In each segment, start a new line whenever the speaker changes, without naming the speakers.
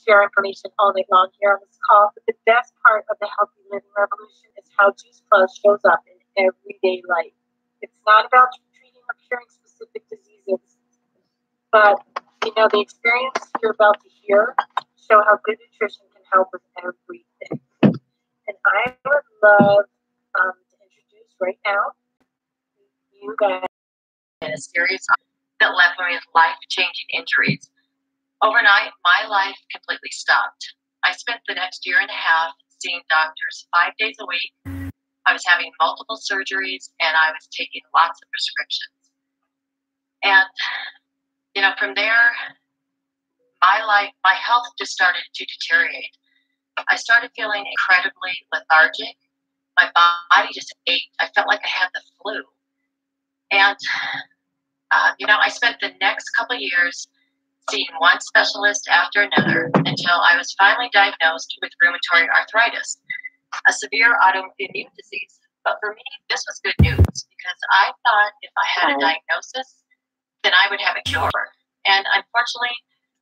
share information all night long here on this call, but the best part of the Healthy Living Revolution is how Juice Plus shows up in everyday life. It's not about treating or curing specific diseases, but the experience you're about to hear show how good nutrition can help with everything. And I would love to introduce right now you guys in a series that left me with life-changing injuries. Overnight, my life completely stopped. I spent the next year and a half seeing doctors 5 days a week. I was having multiple surgeries, and I was taking lots of prescriptions. And, from there, my health just started to deteriorate. I started feeling incredibly lethargic. My body just ached. I felt like I had the flu. And, I spent the next couple of years seeing one specialist after another until I was finally diagnosed with rheumatoid arthritis, a severe autoimmune disease. But for me, this was good news because I thought if I had a diagnosis, then I would have a cure. And unfortunately,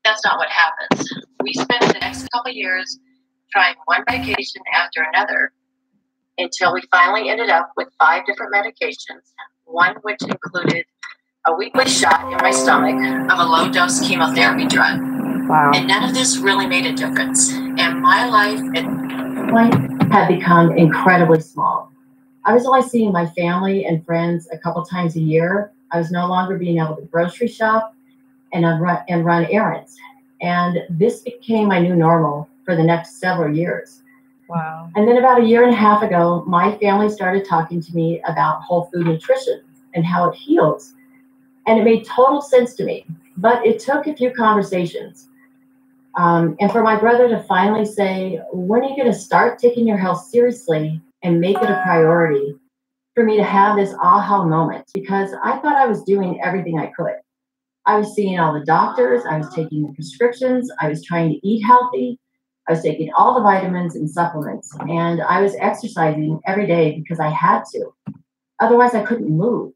that's not what happens. We spent the next couple of years trying one medication after another until we finally ended up with 5 different medications, one which included a weekly shot in my stomach of a low-dose chemotherapy drug.
Wow.
And none of this really made a difference. And my life had become incredibly small. I was only seeing my family and friends a couple times a year. I was no longer being able to grocery shop and run errands. And this became my new normal for the next several years.
Wow.
And then about a year and a half ago, my family started talking to me about whole food nutrition and how it heals. And it made total sense to me, but it took a few conversations. And for my brother to finally say, when are you going to start taking your health seriously and make it a priority? For me to have this aha moment, because I thought I was doing everything I could. I was seeing all the doctors, I was taking the prescriptions, I was trying to eat healthy, I was taking all the vitamins and supplements, and I was exercising every day because I had to. Otherwise, I couldn't move.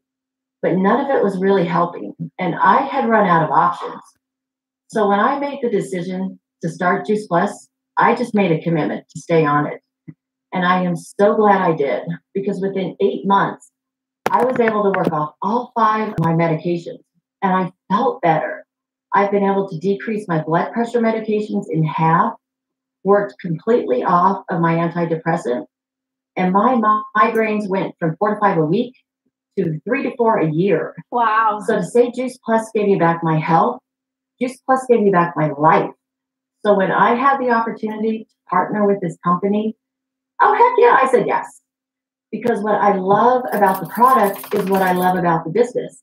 But none of it was really helping, and I had run out of options. So when I made the decision to start Juice Plus, I just made a commitment to stay on it. And I am so glad I did, because within 8 months, I was able to work off all 5 of my medications, and I felt better. I've been able to decrease my blood pressure medications in half, worked completely off of my antidepressant, and my migraines went from 4 to 5 a week to 3 to 4 a year.
Wow.
So to say Juice Plus gave me back my health, Juice Plus gave me back my life. So when I had the opportunity to partner with this company, oh, heck yeah, I said yes. Because what I love about the product is what I love about the business.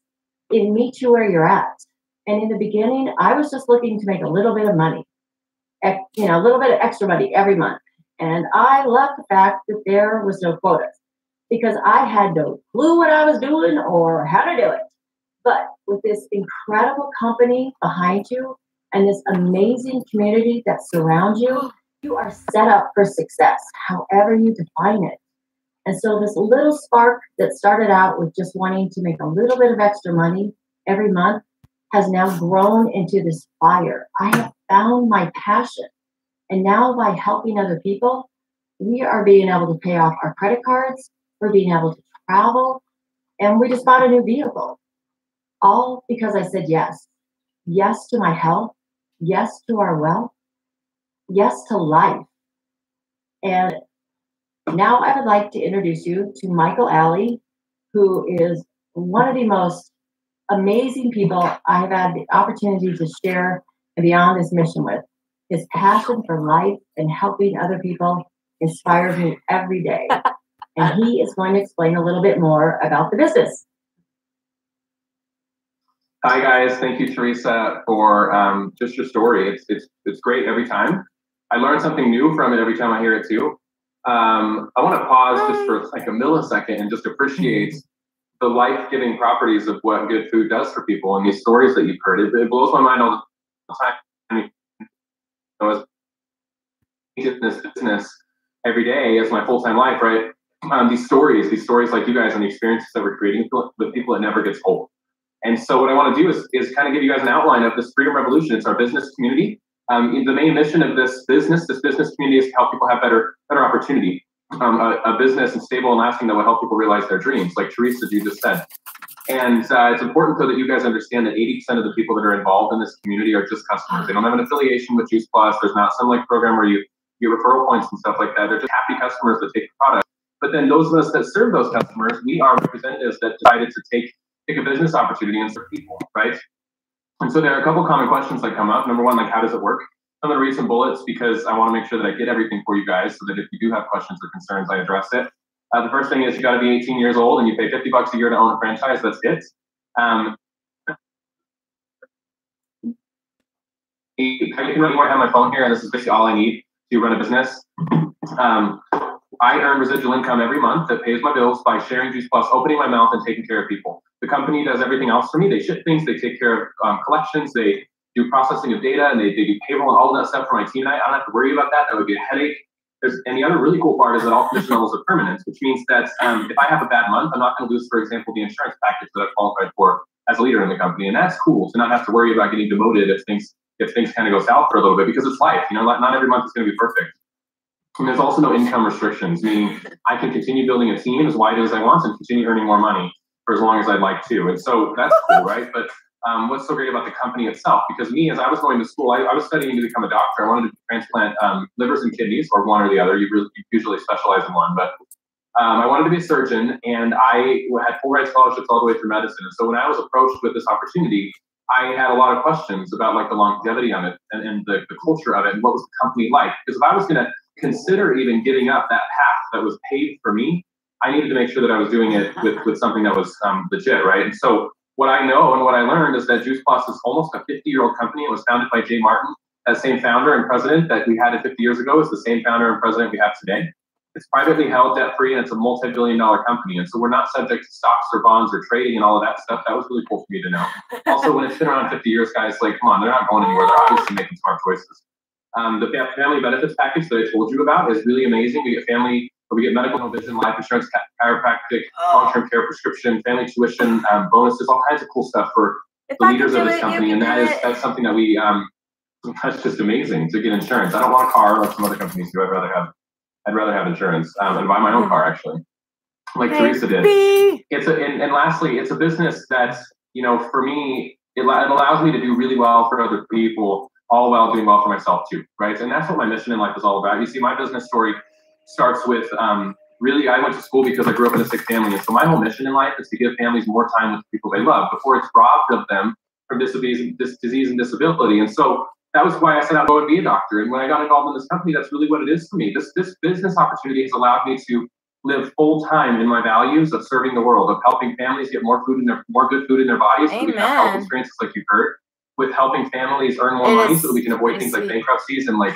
It meets you where you're at. And in the beginning, I was just looking to make a little bit of money, a little bit of extra money every month. And I love the fact that there was no quotas, because I had no clue what I was doing or how to do it. But with this incredible company behind you and this amazing community that surrounds you, you are set up for success, however you define it. And so this little spark that started out with just wanting to make a little bit of extra money every month has now grown into this fire. I have found my passion. And now by helping other people, we are being able to pay off our credit cards, we're being able to travel, and we just bought a new vehicle. All because I said yes. Yes to my health, yes to our wealth, yes to life. And now I would like to introduce you to Michael Alley, who is one of the most amazing people I have had the opportunity to share and be on this mission with. His passion for life and helping other people inspires me every day. And he is going to explain a little bit more about the business.
Hi guys, thank you Teresa for just your story. It's great every time. I learn something new from it every time I hear it too. I want to pause just for like a millisecond and just appreciate the life-giving properties of what good food does for people and these stories that you've heard. It blows my mind all the time. As in this business every day as my full-time life, right? These stories like you guys and the experiences that we're creating with people that never gets old. And so what I want to do is kind of give you guys an outline of this Freedom Revolution. It's our business community. The main mission of this business community is to help people have better opportunity, a business and stable and lasting that will help people realize their dreams, like Teresa, you just said. And it's important though that you guys understand that 80% of the people that are involved in this community are just customers. They don't have an affiliation with Juice Plus. There's not some like program where you get referral points and stuff like that. They're just happy customers that take the product. But then those of us that serve those customers, we are representatives that decided to take a business opportunity and serve people, right? And so there are a couple common questions that come up. Number one, like, how does it work? I'm going to read some bullets because I want to make sure that I get everything for you guys so that if you do have questions or concerns, I address it. The first thing is you got to be 18 years old and you pay $50 a year to own a franchise. That's it. I can really have my phone here, and this is basically all I need to run a business. I earn residual income every month that pays my bills by sharing Juice Plus, opening my mouth, and taking care of people. The company does everything else for me. They ship things, they take care of collections, they do processing of data, and they do payroll and all of that stuff for my team. I don't have to worry about that. That would be a headache. And the other really cool part is that all commission levels are permanent, which means that if I have a bad month, I'm not going to lose, for example, the insurance package that I've qualified for as a leader in the company. And that's cool to not have to worry about getting demoted if things kind of go south for a little bit, because it's life. Not every month is going to be perfect. And there's also no income restrictions, meaning I can continue building a team as wide as I want and continue earning more money for as long as I'd like to. And so that's cool, right? But what's so great about the company itself? Because me, as I was going to school, I was studying to become a doctor. I wanted to transplant livers and kidneys, or one or the other. You usually specialize in one, but I wanted to be a surgeon, and I had full ride scholarships all the way through medicine. And so when I was approached with this opportunity, I had a lot of questions about like the longevity of it and the culture of it, and what was the company like? Because if I was going to consider even giving up that path that was paved for me, I needed to make sure that I was doing it with something that was legit, right? And so what I know and what I learned is that Juice Plus is almost a 50-year-old company. It was founded by Jay Martin. That same founder and president that we had 50 years ago is the same founder and president we have today. It's privately held, debt-free, and it's a multi-billion-dollar company. And so we're not subject to stocks or bonds or trading and all of that stuff. That was really cool for me to know. Also, when it's been around 50 years, guys, like, come on, they're not going anywhere. They're obviously making smart choices. The family benefits package that I told you about is really amazing. We get medical, vision, life insurance, chiropractic, long-term care, prescription, family tuition, bonuses, all kinds of cool stuff for the leaders of this company. And that's something that we, that's just amazing to get insurance. I don't want a car like some other companies do. I'd rather have insurance and buy my own car, actually, like Teresa did. And lastly, it's a business that's, for me, it allows me to do really well for other people, all while doing well for myself too, right? And that's what my mission in life is all about. You see, my business story starts with, really, I went to school because I grew up in a sick family. And so my whole mission in life is to give families more time with the people they love before it's robbed of them from disease and disability. And so that was why I set out to go and be a doctor. And when I got involved in this company, that's really what it is for me. This business opportunity has allowed me to live full time in my values of serving the world, of helping families get more good food in their bodies, so we can have health experiences like you've heard, with helping families earn more money so that we can avoid things like bankruptcies and like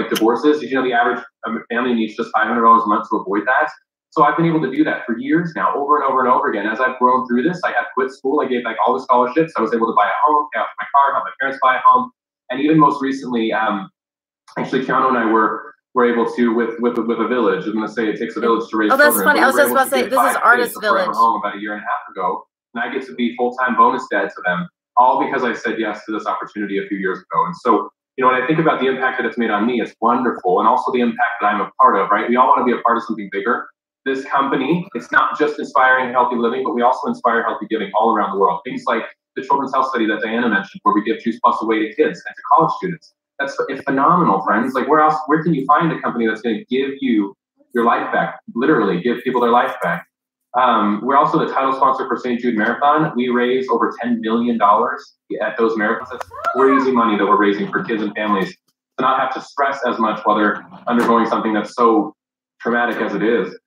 divorces. Did you know the average family needs just $500 a month to avoid that? So I've been able to do that for years now, over and over and over again. As I've grown through this, I have quit school. I gave like all the scholarships. I was able to buy a home, pay off my car, help my parents buy a home. And even most recently, actually, Keanu and I were able to with a village. I'm going to say it takes a village to raise children.
Oh, that's funny. I was just about to say, this is Artist Village.
Home about a year and a half ago, and I get to be full-time bonus dad to them, all because I said yes to this opportunity a few years ago. And so, when I think about the impact that it's made on me, it's wonderful, and also the impact that I'm a part of, right? We all want to be a part of something bigger. This company, it's not just inspiring healthy living, but we also inspire healthy giving all around the world. Things like the Children's Health Study that Diana mentioned, where we give Juice Plus away to kids and to college students. It's phenomenal, friends. Like, where can you find a company that's going to give you your life back, literally give people their life back? We're also the title sponsor for St. Jude Marathon. We raise over $10 million at those marathons. That's crazy money that we're raising for kids and families to not have to stress as much while they're undergoing something that's so traumatic as it is.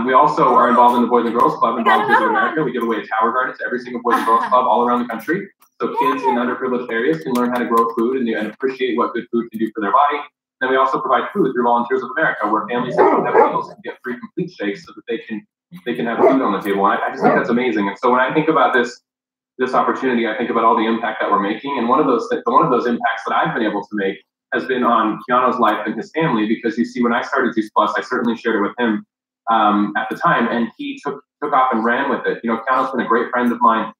We also are involved in the Boys and Girls Club in Volunteers of America. We give away a tower garden to every single Boys and Girls Club all around the country. So kids in underprivileged areas can learn how to grow food and appreciate what good food can do for their body. Then we also provide food through Volunteers of America, where families that don't have meals can get free complete shakes so that they can have food on the table. And I just think that's amazing. And so when I think about this opportunity, I think about all the impact that we're making. And one of those impacts that I've been able to make has been on Keanu's life and his family, because you see, when I started Juice Plus, I certainly shared it with him at the time, and he took off and ran with it. Keanu's been a great friend of mine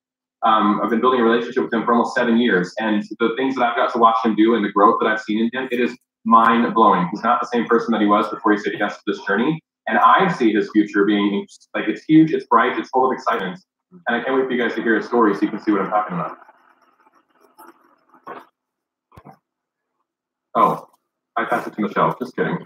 I've been building a relationship with him for almost 7 years, and the things that I've got to watch him do and the growth that I've seen in him, it is mind blowing. He's not the same person that he was before he said yes to this journey. And I see his future being like, it's huge, it's bright, it's full of excitement. And I can't wait for you guys to hear his story so you can see what I'm talking about. Oh, I passed it to Michelle. Just kidding.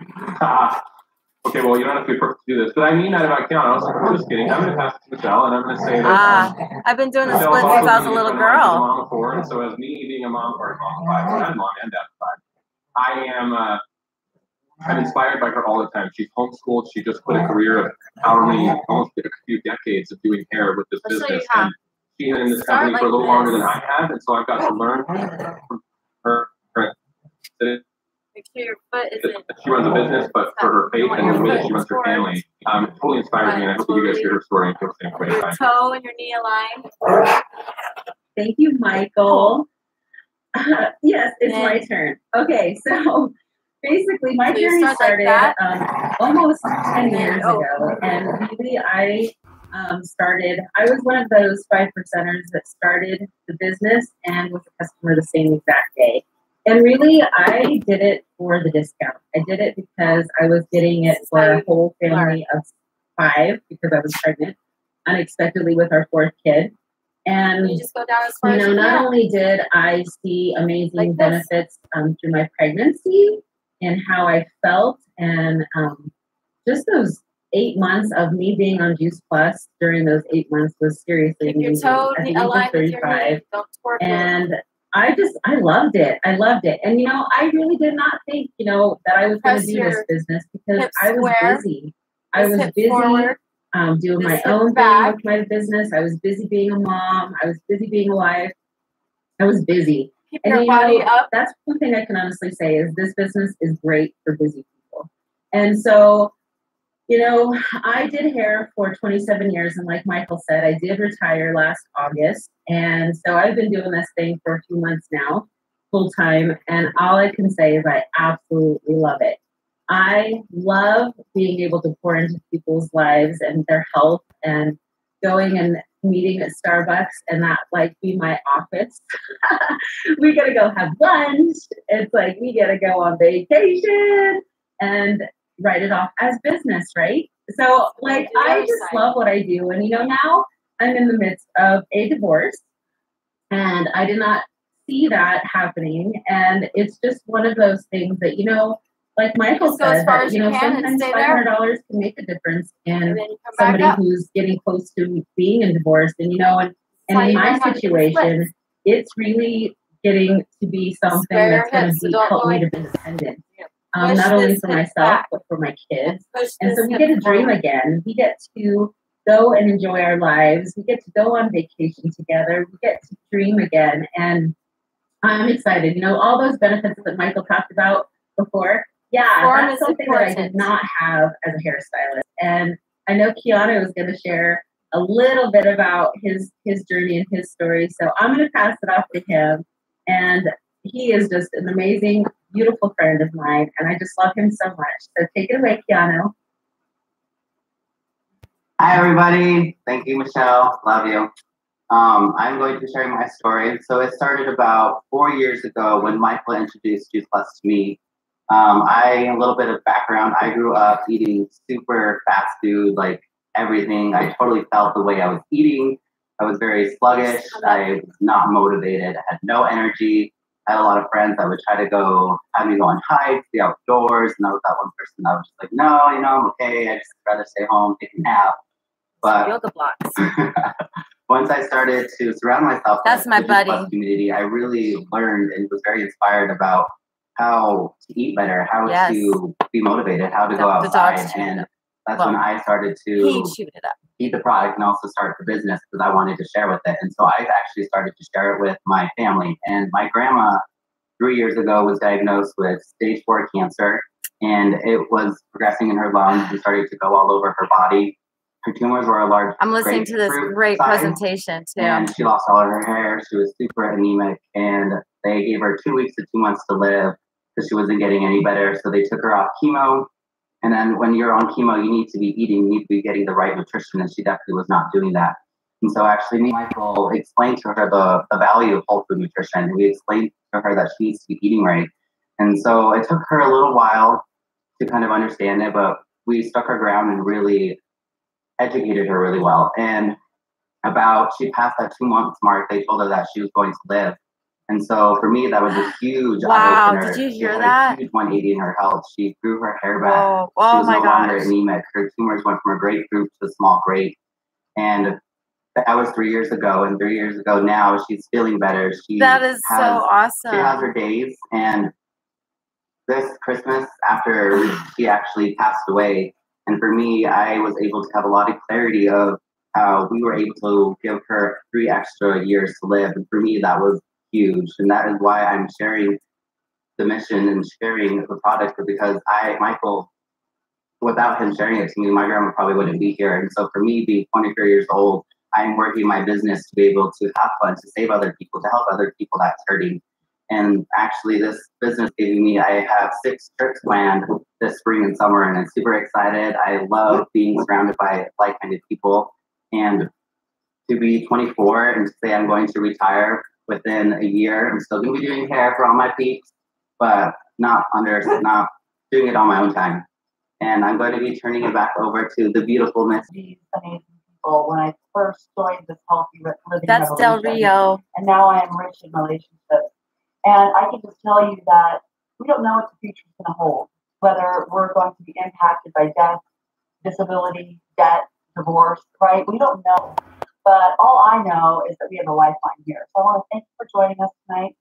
Okay, well, you don't have to be perfect to do this. But I mean that about Keanu. I'm just kidding. I'm going to pass it to Michelle, and I'm going to say that.
I've been doing the split since I was a little girl.
Mom of 4, and so as me being a mom, or mom of 5, and mom and dad of 5, I am I'm inspired by her all the time. She's homeschooled. She just put a career of almost a few decades of doing hair with this business. And she's been in this company for a little longer than I have, and so I've got to learn from her.
Make sure your foot isn't.
She runs a business, but for her faith and the way that she runs her family, it totally inspires me, and I hope you guys hear her story and feel the same way.
Your toe and your knee aligned.
Thank you, Michael. Yes, it's my turn. Okay, so basically my journey started almost 10 years ago, and really I was one of those 5%ers that started the business and was a customer the same exact day. And really, I did it for the discount. I did it because I was getting it for a whole family of 5 because I was pregnant unexpectedly with our 4th kid. And,
you just go down as far as
not only did I see amazing benefits through my pregnancy and how I felt, and just those 8 months of me being on Juice Plus during those 8 months was seriously amazing.
Your toe aligned with your knee. Don't twerk
and I loved it. I loved it. And, I really did not think, that I was going to do this business because I was busy. I was busy doing my own thing with my business. I was busy being a mom. I was busy being a wife. I was busy.
Keep your body up.
That's one thing I can honestly say is this business is great for busy people. And so, I did hair for 27 years. And like Michael said, I did retire last August. And so I've been doing this thing for a few months now, full time. And all I can say is I absolutely love it. I love being able to pour into people's lives and their health, and going and meeting at Starbucks and that be my office. We got to go have lunch. It's like we got to go on vacation and write it off as business, right? So I just love what I do. And now I'm in the midst of a divorce, and I did not see that happening. And it's just one of those things that, like Michael said, that, sometimes $500 can make a difference in somebody who's getting close to being in divorce. And, and in my situation, it's really getting to be something that's going to help me to be independent. Not only for myself, but for my kids. And so we get to dream again. We get to go and enjoy our lives. We get to go on vacation together. We get to dream again. And I'm excited. All those benefits that Michael talked about before. Yeah, that's something that I did not have as a hairstylist. And I know Keanu is going to share a little bit about his journey and his story. So I'm going to pass it off to him. And he is just an amazing, beautiful friend of mine. And I just love him so much. So take it away, Keanu.
Hi, everybody. Thank you, Michelle. Love you. I'm going to be sharing my story. So it started about 4 years ago when Michael introduced Juice Plus to me. A little bit of background. I grew up eating super fast food, like everything. I totally felt the way I was eating. I was very sluggish. I was not motivated. I had no energy. I had a lot of friends that would try to have me go on hikes, the outdoors, and I was that one person that was just like, no, I'm okay. I just rather stay home, take a nap. But
yoga blocks.
Once I started to surround myself
with the Juice Plus
community, I really learned and was very inspired about how to eat better, how to be motivated, how to go outside. And that's when I started to eat the product and also start the business because I wanted to share with it. And so I actually started to share it with my family. And my grandma 3 years ago was diagnosed with stage 4 cancer, and it was progressing in her lungs and started to go all over her body. Her tumors were a large.
I'm listening to this great presentation too.
And she lost all of her hair. She was super anemic, and they gave her 2 weeks to 2 months to live because she wasn't getting any better. So they took her off chemo. And then when you're on chemo, you need to be eating, you need to be getting the right nutrition. And she definitely was not doing that. And so actually me and Michael explained to her the value of whole food nutrition. And we explained to her that she needs to be eating right. And so it took her a little while to kind of understand it, but we stuck our ground and really educated her really well. And she passed that 2 months mark, they told her that she was going to live. And so for me, that was a huge
Wow,
eye-opener.
did you hear
It had
that?
a huge 180 in her health. She grew her hair back.
Whoa.
She
Oh
was
my
no longer
gosh.
anemic. Her tumors went from a grapefruit to a small grape. And that was 3 years ago. And 3 years ago now, she's feeling better.
That is so awesome.
She has her days. And this Christmas, after she actually passed away, and for me, I was able to have a lot of clarity of how we were able to give her 3 extra years to live. And for me, that was huge. And that is why I'm sharing the mission and sharing the product, because Michael, without him sharing it to me, my grandma probably wouldn't be here. And so for me, being 24 years old, I'm working my business to be able to have fun, to save other people, to help other people that's hurting. And actually, this business giving me, I have 6 trips planned this spring and summer, and I'm super excited. I love being surrounded by like-minded people. And to be 24 and to say I'm going to retire within a year, I'm still going to be doing hair for all my peeps, but not doing it on my own time. And I'm going to be turning it back over to the beautiful Miss.
These amazing people when I first joined this healthy living
That's Del
revolution.
Rio.
And now I am rich in relationships. And I can just tell you that we don't know what the future is going to hold, whether we're going to be impacted by death, disability, debt, divorce, right? We don't know. But all I know is that we have a lifeline here. So I want to thank you for joining us tonight.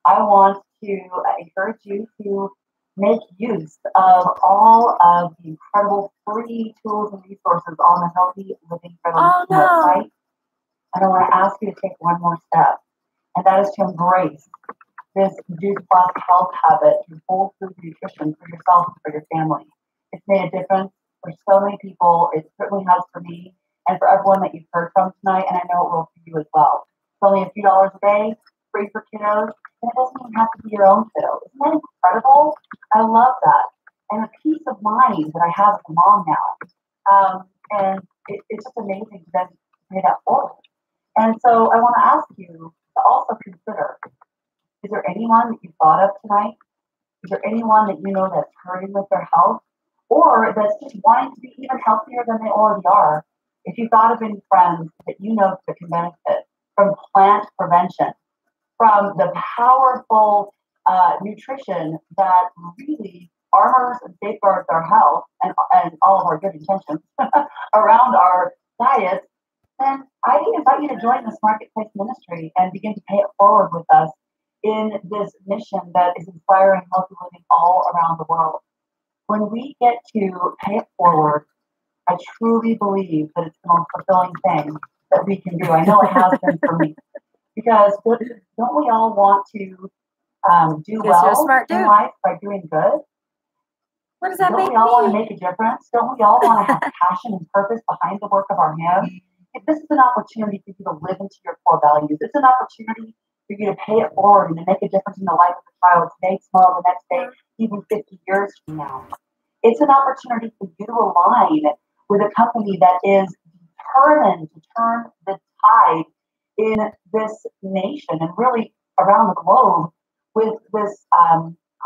I want to encourage you to make use of all of the incredible free tools and resources on the Healthy Living Revolution website. And I want to ask you to take one more step, and that is to embrace this Juice Plus health habit through whole food nutrition for yourself and for your family. It's made a difference for so many people. It certainly has for me and for everyone that you've heard from tonight, and I know it will for you as well. It's only a few dollars a day, free for kiddos, and it doesn't even have to be your own kiddo. Isn't that incredible? I love that. And the peace of mind that I have as a mom now. And it's just amazing to then pay that forward. And so I want to ask you to also consider, is there anyone that you thought of tonight? Is there anyone that you know that's hurting with their health, or that's just wanting to be even healthier than they already are? If you thought of any friends that you know that can benefit from plant prevention, from the powerful nutrition that really armors and safeguards our health and all of our good intentions around our diets, then I invite you to join this marketplace ministry and begin to pay it forward with us in this mission that is inspiring healthy living all around the world. When we get to pay it forward, I truly believe that it's the most fulfilling thing that we can do. I know it has been for me. Because don't we all want to do well in life by doing good?
What does that
Don't
mean?
we all want to make a difference? Don't we all want to have passion and purpose behind the work of our hands? If this is an opportunity for you to live into your core values, it's an opportunity for you to pay it forward and to make a difference in the life of a child today, tomorrow, the next day, even 50 years from now. It's an opportunity for you to align with a company that is determined to turn the tide in this nation and really around the globe with this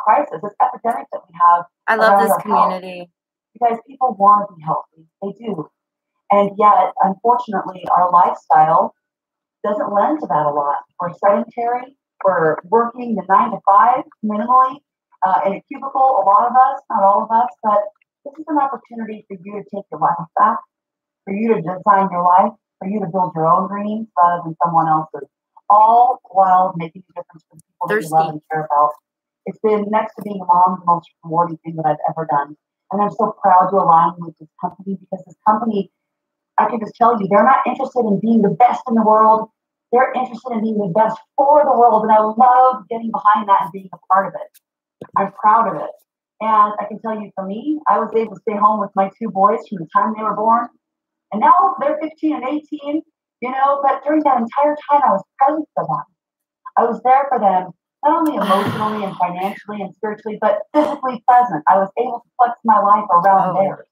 crisis, this epidemic that we have.
I love this community.
Health. Because people want to be healthy. They do. And yet, unfortunately, our lifestyle doesn't lend to that a lot. We're sedentary. We're working the 9 to 5 minimally in a cubicle, a lot of us, not all of us, but this is an opportunity for you to take your life back, for you to design your life, for you to build your own dreams rather than someone else's, all while making a difference for the people that you love and care about. It's been, next to being a mom, the most rewarding thing that I've ever done. And I'm so proud to align with this company because this company, I can just tell you, they're not interested in being the best in the world. They're interested in being the best for the world. And I love getting behind that and being a part of it. I'm proud of it. And I can tell you, for me, I was able to stay home with my 2 boys from the time they were born. And now they're 15 and 18, but during that entire time, I was present for them. I was there for them, not only emotionally and financially and spiritually, but physically present. I was able to flex my life around theirs,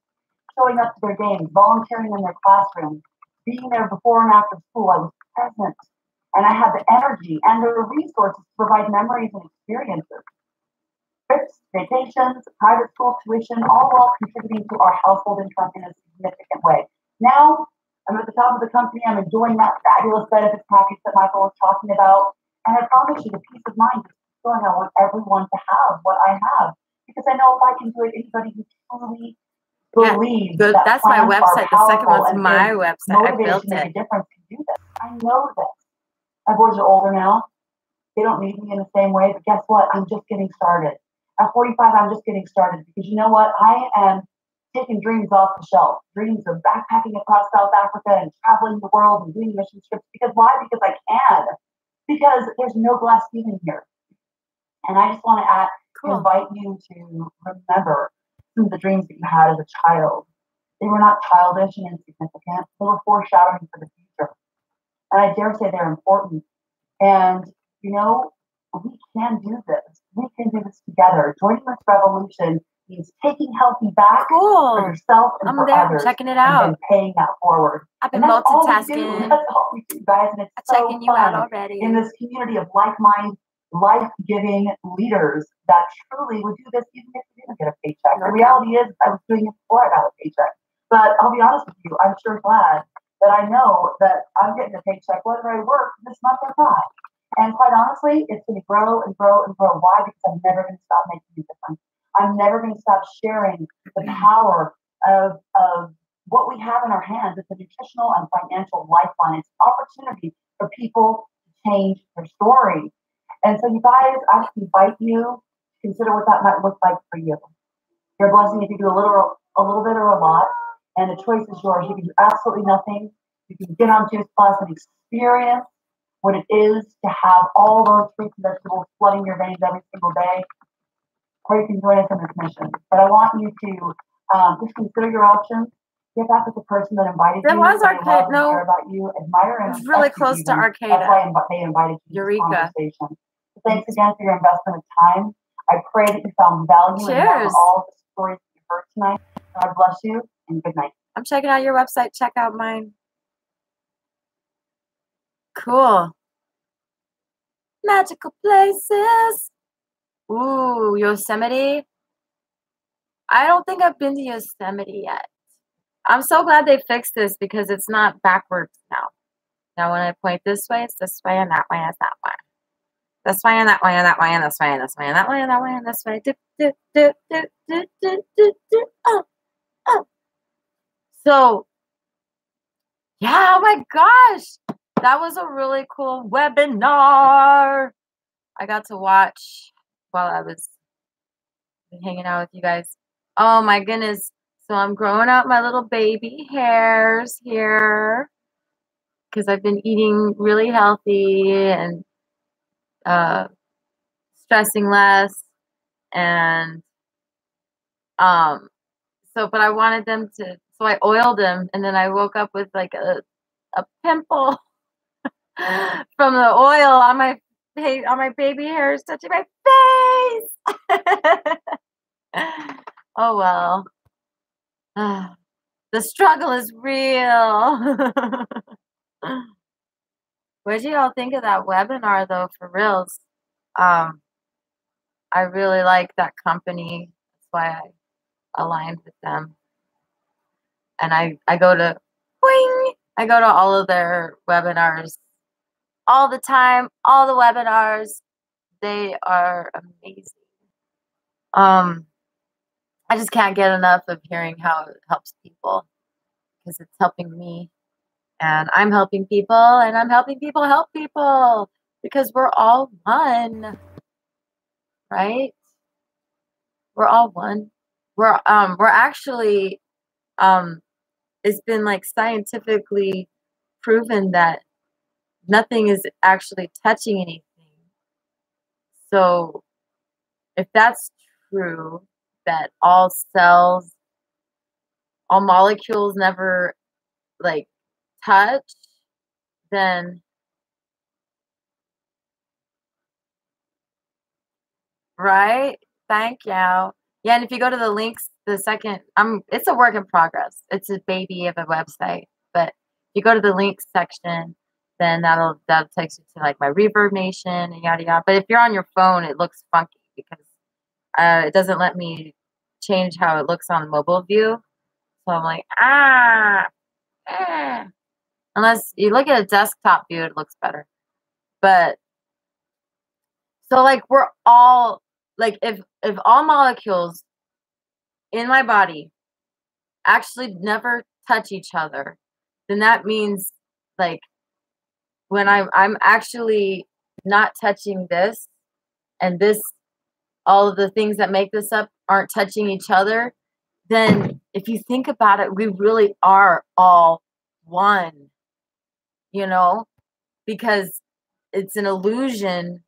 showing up to their games, volunteering in their classrooms, being there before and after school, I was present. And I had the energy and the resources to provide memories and experiences. Trips, vacations, private school tuition, all while contributing to our household income in a significant way. Now, I'm at the top of the company. I'm enjoying that fabulous benefits package that Michael was talking about. And I promise you, the peace of mind is feeling I want everyone to have what I have. Because I know if I can do it, anybody who truly believes that
that's my website. The second one's my website. I built
to make
it.
a difference can do this. I know this. My boys are older now. They don't need me in the same way. But guess what? I'm just getting started. At 45, I'm just getting started because you know what? I am taking dreams off the shelf. Dreams of backpacking across South Africa and traveling the world and doing mission trips. Because why? Because I can. Because there's no glass ceiling here. And I just want to invite you to remember some of the dreams that you had as a child. They were not childish and insignificant. They were foreshadowing for the future. And I dare say they're important. And, you know, we can do this. We can do this together. Joining this revolution means taking healthy back for yourself and for others.
Checking it out.
And then paying that forward.
I've been multitasking.
That's all we do, guys. And it's so
checking you out already.
In this community of like-minded, life-giving leaders that truly would do this even if you didn't get a paycheck. The reality is I was doing it before I got a paycheck. But I'll be honest with you, I'm sure glad that I know that I'm getting a paycheck whether I work this month or not. And quite honestly, it's going to grow and grow and grow. Why? Because I'm never going to stop making a difference. I'm never going to stop sharing the power of what we have in our hands. It's a nutritional and financial lifeline. It's an opportunity for people to change their story. And so, you guys, I invite you to consider what that might look like for you. You're a blessing if you do a little bit or a lot, and the choice is yours. You can do absolutely nothing. You can get on Juice Plus and experience what it is to have all those fruits and vegetables flooding your veins every single day, or you can join us in this mission. But I want you to just consider your options. Get back with the person that invited you.
There was Arcade. No,
care about you, admire and
it was really close to Arcade.
That's why they invited you to this conversation. So thanks again for your investment of time. I pray that you found value in all of the stories that you heard tonight. God bless you and good night.
I'm checking out your website. Check out mine. Cool. Magical places. Ooh, Yosemite. I don't think I've been to Yosemite yet. I'm so glad they fixed this because it's not backwards now. Now when I point this way, it's this way, and that way is that way. This way and that way and that way and this way and this way and that way and that way and this way. Oh. So, yeah, oh my gosh. That was a really cool webinar. I got to watch while I was hanging out with you guys. Oh my goodness. So I'm growing out my little baby hairs here because I've been eating really healthy and stressing less. And but I wanted them to, so I oiled them, and then I woke up with like a pimple from the oil on my baby hairs touching my face. Oh well. The struggle is real. What do y'all think of that webinar though, for reals? I really like that company. That's why I aligned with them. And I go to all of their webinars all the time, all the webinars. They are amazing. I just can't get enough of hearing how it helps people because it's helping me. And I'm helping people, and I'm helping people help people because we're all one. Right? We're all one. We're actually it's been like scientifically proven that nothing is actually touching anything. So if that's true, that all cells, all molecules never like touch, then right? Thank you. Yeah, and if you go to the links, the second, it's a work in progress. It's a baby of a website, but you go to the links section, then that'll take you to like my Reverb Nation and yada yada. But if you're on your phone, it looks funky because it doesn't let me change how it looks on mobile view. So I'm like, unless you look at a desktop view, it looks better. But so like we're all like, if all molecules in my body actually never touch each other, then that means like when I'm actually not touching this, and this, all of the things that make this up aren't touching each other, then if you think about it, we really are all one, you know, because it's an illusion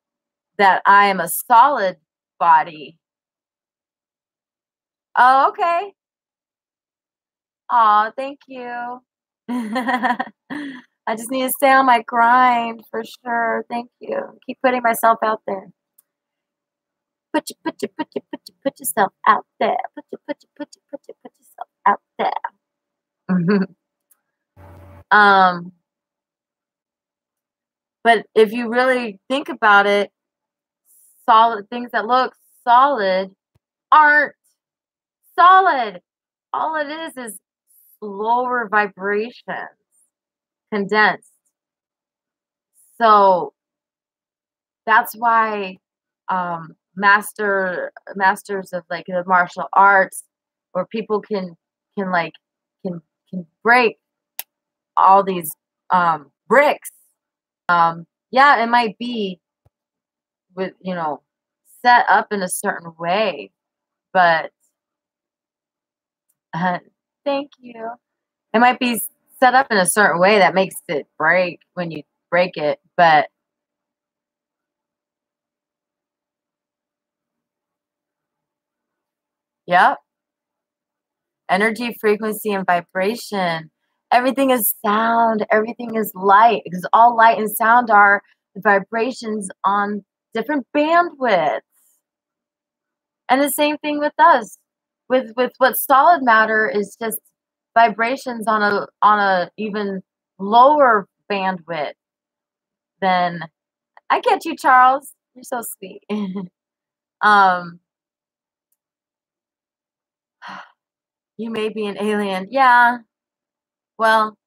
that I am a solid body. Oh, okay. Oh, thank you. I just need to stay on my grind for sure. Thank you. Keep putting myself out there. Put yourself out there. Put yourself out there. But if you really think about it, solid things that look solid aren't solid. All it is lower vibrations condensed. So that's why masters of like the martial arts, or people can break all these bricks. Yeah, it might be with, you know, set up in a certain way, but thank you. It might be set up in a certain way that makes it break when you break it, but yep. Energy, frequency, and vibration. Everything is sound. Everything is light, because all light and sound are vibrations on different bandwidths. And the same thing with us. With what solid matter is just vibrations on a even lower bandwidth than. I get you, Charles. You're so sweet. You may be an alien. Yeah. Well,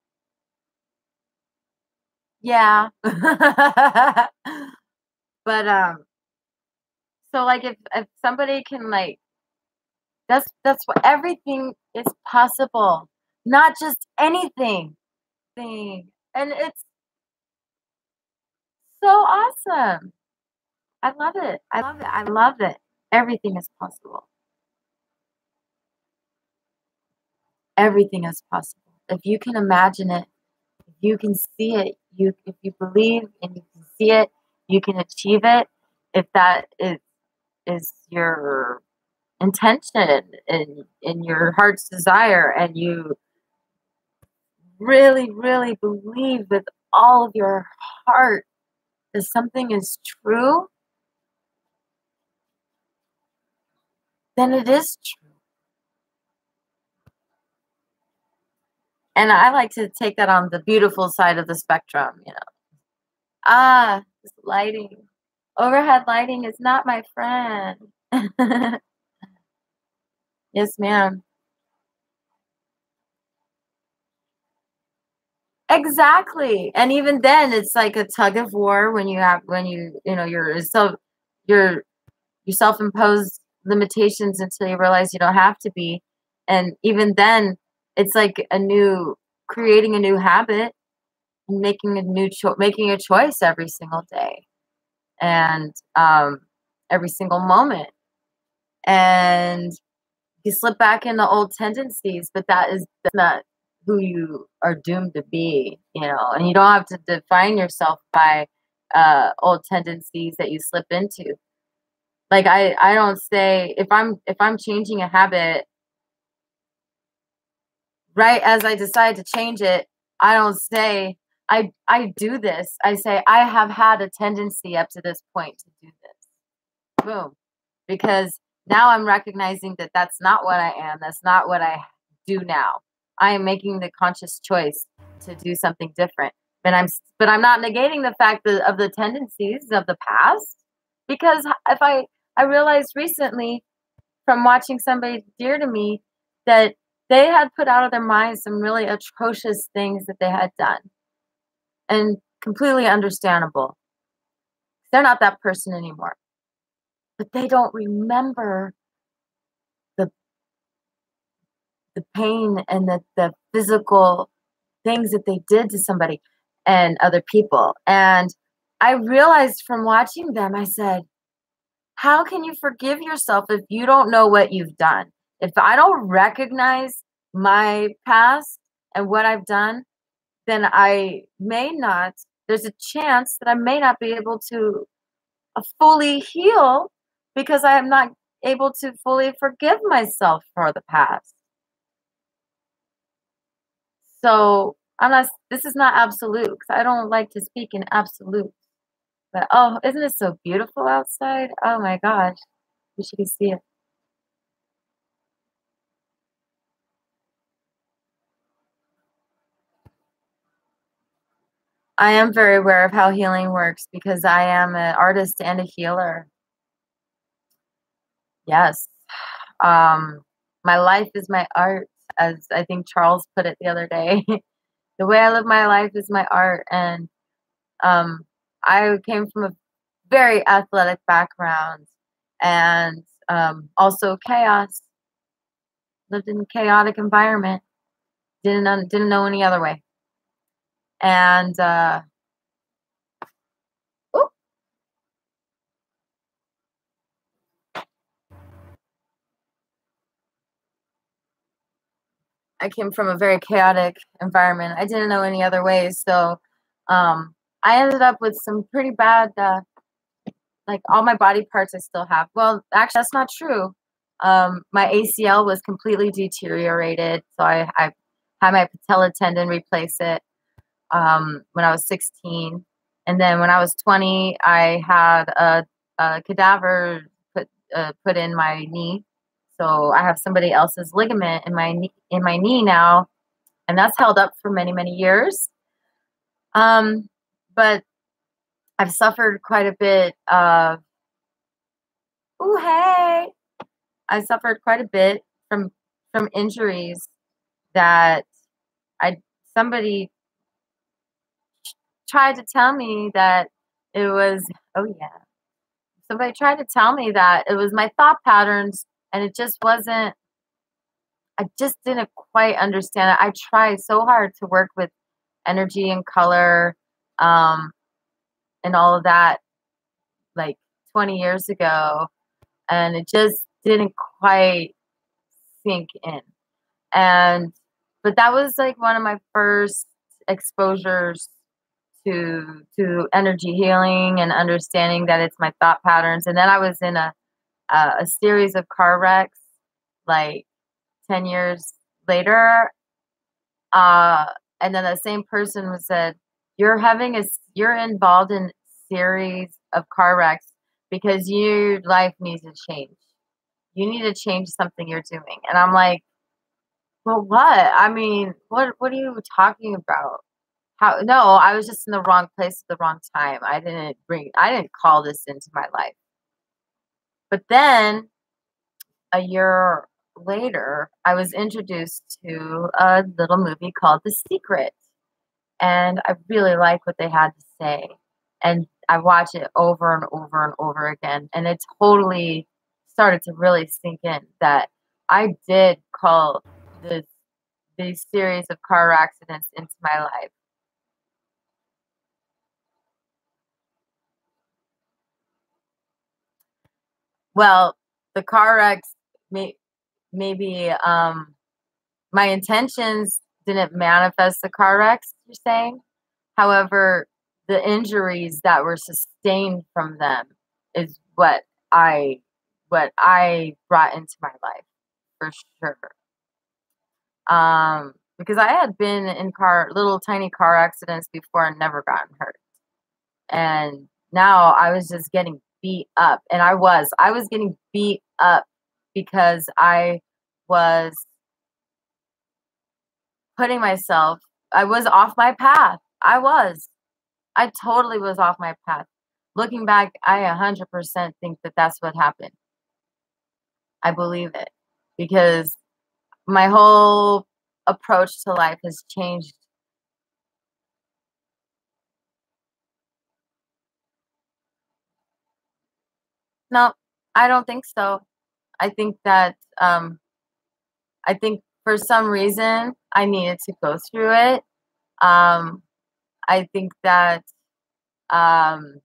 yeah. But so like if somebody can like, that's what, everything is possible. Not just anything. And it's so awesome. I love it. I love it. I love it. Everything is possible. Everything is possible. If you can imagine it, if you can see it, if you believe and you can see it, you can achieve it. If that is your intention and your heart's desire, and you really, really believe with all of your heart that something is true, then it is true. And I like to take that on the beautiful side of the spectrum, you know. This lighting. Overhead lighting is not my friend. Yes, ma'am. Exactly. And even then it's like a tug of war when you know, your self-imposed limitations until you realize you don't have to be. And even then it's like creating a new habit, making making a choice every single day, and every single moment. And you slip back into old tendencies, but that's not who you are doomed to be, you know. And you don't have to define yourself by old tendencies that you slip into. Like I don't say, if I'm changing a habit, right as I decide to change it, I don't say I do this. I say I have had a tendency up to this point to do this. Boom. Because now I'm recognizing that that's not what I am. That's not what I do now. I am making the conscious choice to do something different. But I'm not negating the fact of the tendencies of the past, because if I realized recently from watching somebody dear to me that they had put out of their minds some really atrocious things that they had done, and completely understandable. They're not that person anymore, but they don't remember the pain and the physical things that they did to somebody and other people. And I realized from watching them, I said, how can you forgive yourself if you don't know what you've done? If I don't recognize my past and what I've done, then there's a chance that I may not be able to fully heal, because I am not able to fully forgive myself for the past. So this is not absolute, because I don't like to speak in absolutes. But oh, isn't it so beautiful outside? Oh my gosh. You should see it. I am very aware of how healing works, because I am an artist and a healer. Yes. My life is my art, as I think Charles put it the other day. The way I live my life is my art. And I came from a very athletic background, and also chaos. Lived in a chaotic environment. Didn't know any other way. And I came from a very chaotic environment. I didn't know any other ways. So I ended up with some pretty bad, like all my body parts I still have. Well, actually, that's not true. My ACL was completely deteriorated. So I had my patella tendon replace it when I was 16. And then when I was 20, I had a cadaver put in my knee. So I have somebody else's ligament in my knee now, and that's held up for many, many years. But I've suffered quite a bit of I suffered quite a bit from injuries that somebody tried to tell me that it was somebody tried to tell me that it was my thought patterns, and it just wasn't. I just didn't quite understand it. I tried so hard to work with energy and color, and all of that, like 20 years ago, and it just didn't quite sink in. But that was like one of my first exposures to energy healing and understanding that it's my thought patterns. And then I was in a series of car wrecks, like 10 years later. And then the same person said, you're involved in a series of car wrecks because your life needs to change. You need to change something you're doing. And I'm like, well, what? I mean, what are you talking about? No, I was just in the wrong place at the wrong time. I didn't call this into my life. But then a year later, I was introduced to a little movie called The Secret. And I really like what they had to say. And I watch it over and over and over again. And it totally started to really sink in that I did call these series of car accidents into my life. Well, the car wrecks, maybe my intentions didn't manifest the car wrecks, you're saying. However, the injuries that were sustained from them is what I brought into my life, for sure. Because I had been in little tiny car accidents before and never gotten hurt. And now I was just getting beat up. And I was getting beat up because I was putting myself, I was off my path. I totally was off my path. Looking back, I 100% think that that's what happened. I believe it because my whole approach to life has changed. No, I don't think so. I think that I think for some reason I needed to go through it. I think that um,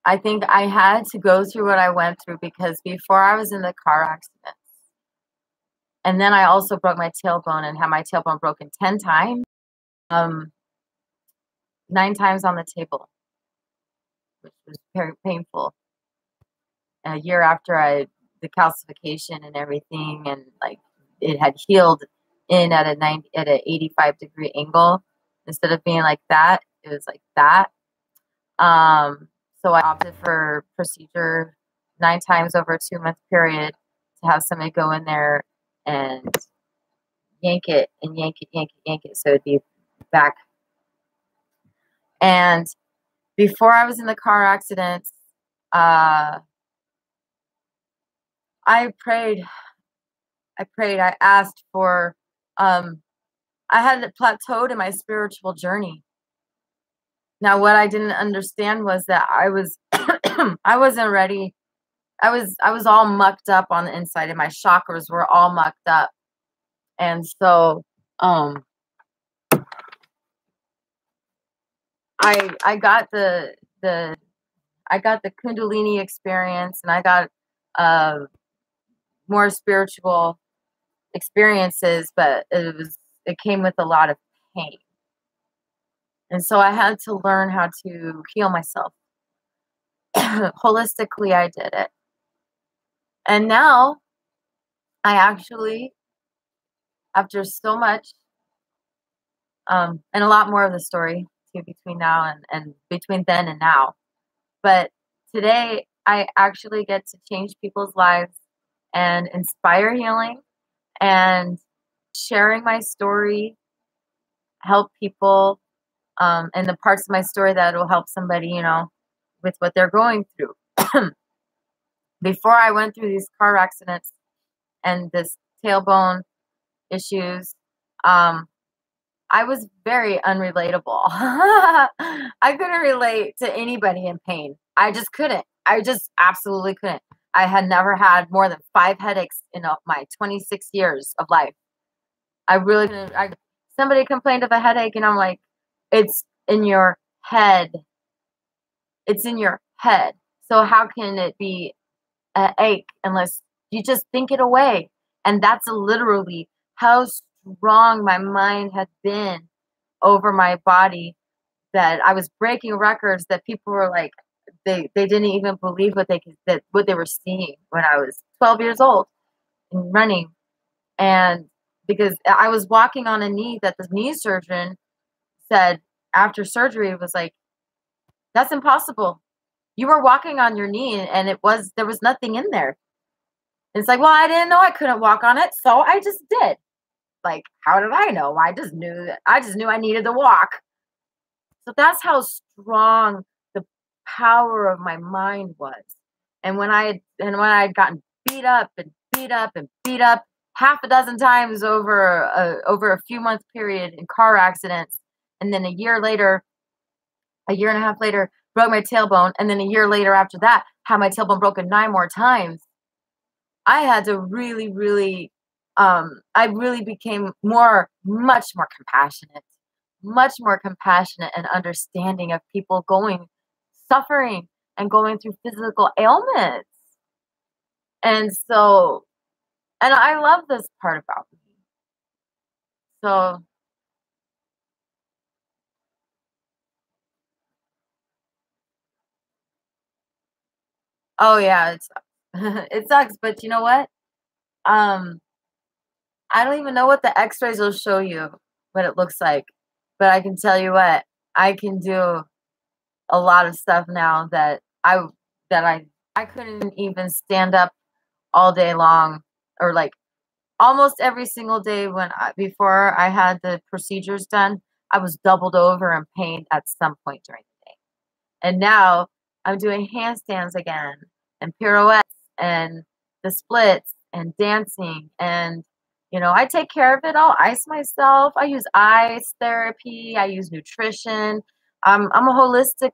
I think I had to go through what I went through because before I was in the car accident, and then I also broke my tailbone and had my tailbone broken 10 times, 9 times on the table, which was very painful. A year after the calcification and everything, and like it had healed in at an 85-degree angle instead of being like that, it was like that. So I opted for procedure 9 times over a 2-month period to have somebody go in there and yank it and yank it, yank it, yank it, so it'd be back. And before I was in the car accident, I prayed, I asked for, I had plateaued in my spiritual journey. Now, what I didn't understand was that I wasn't ready. I was all mucked up on the inside, and my chakras were all mucked up. And so, I got the Kundalini experience, and I got more spiritual experiences, but it came with a lot of pain. And so I had to learn how to heal myself. Holistically, I did it. And now I actually, after so much, and a lot more of the story too between now and between then and now. But today I actually get to change people's lives and inspire healing and sharing my story, help people, and the parts of my story that will help somebody, with what they're going through. Before I went through these car accidents and this tailbone issues, I was very unrelatable. I couldn't relate to anybody in pain. I just couldn't. I just absolutely couldn't. I had never had more than 5 headaches in my 26 years of life. I really couldn't. Somebody complained of a headache, and I'm like, it's in your head. It's in your head. So how can it be an ache unless you just think it away? And that's literally how strong my mind had been over my body, that I was breaking records that people were like, they didn't even believe what they were seeing when I was 12 years old and running. And because I was walking on a knee that the knee surgeon said after surgery was like, that's impossible. You were walking on your knee and there was nothing in there. It's like, well, I didn't know I couldn't walk on it, so I just did. Like, how did I know? I just knew I needed to walk. So that's how strong the power of my mind was. And when I had gotten beat up and beat up and beat up half a dozen times over a few month period in car accidents, and then a year and a half later, broke my tailbone, and then a year later after that, had my tailbone broken 9 more times. I had to really, really, I really became much more compassionate and understanding of people suffering and going through physical ailments. And so, and I love this part about me. So, oh yeah, it sucks, but you know what? I don't even know what the x-rays will show you, what it looks like. But I can tell you what, I can do a lot of stuff now that I couldn't even stand up all day long, or like almost every single day before I had the procedures done, I was doubled over in pain at some point during the day. And now I'm doing handstands again and pirouettes and the splits and dancing. And, you know, I take care of it. I'll ice myself. I use ice therapy. I use nutrition. I'm a holistic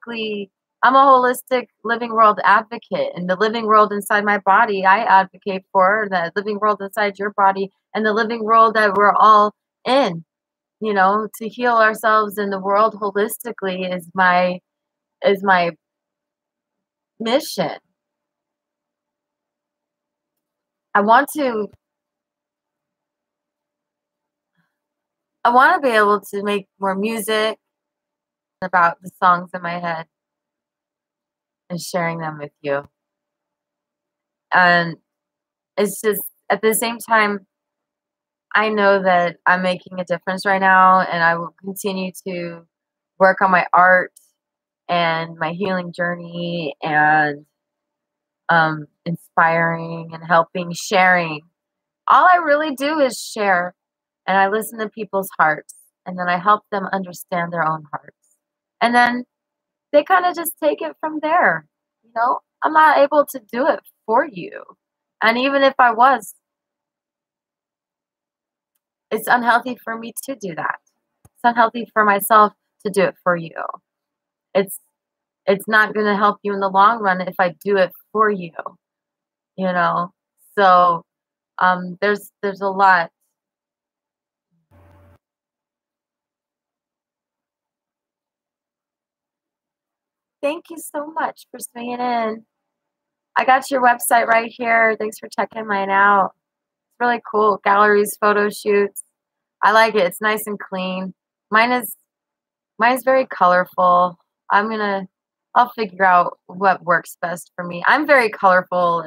living world advocate, and the living world inside my body I advocate for, the living world inside your body, and the living world that we're all in, you know, to heal ourselves in the world holistically is my mission. I want to be able to make more music about the songs in my head and sharing them with you. And it's just at the same time, I know that I'm making a difference right now, and I will continue to work on my art and my healing journey and inspiring and helping, sharing. All I really do is share, and I listen to people's hearts, and then I help them understand their own hearts. And then they kind of just take it from there. You know, I'm not able to do it for you. And even if I was, it's unhealthy for me to do that. It's unhealthy for myself to do it for you. It's not going to help you in the long run if I do it for you. You know, so there's a lot. Thank you so much for swinging in. I got your website right here. Thanks for checking mine out. It's really cool. Galleries, photo shoots. I like it. It's nice and clean. Mine is very colorful. I'll figure out what works best for me. I'm very colorful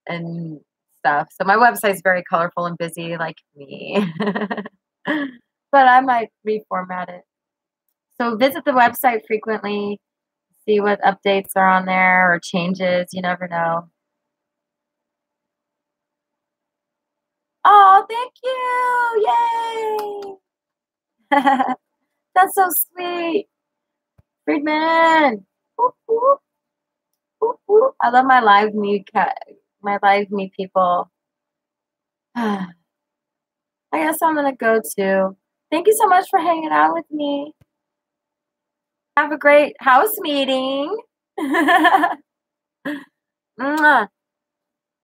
and stuff. So my website's very colorful and busy like me. But I might reformat it. So visit the website frequently. See what updates are on there or changes. You never know. Oh, thank you. Yay. That's so sweet. Friedman. Whoop, whoop. Whoop, whoop. I love my live me people. I guess I'm gonna go too. Thank you so much for hanging out with me. Have a great house meeting. Mwah.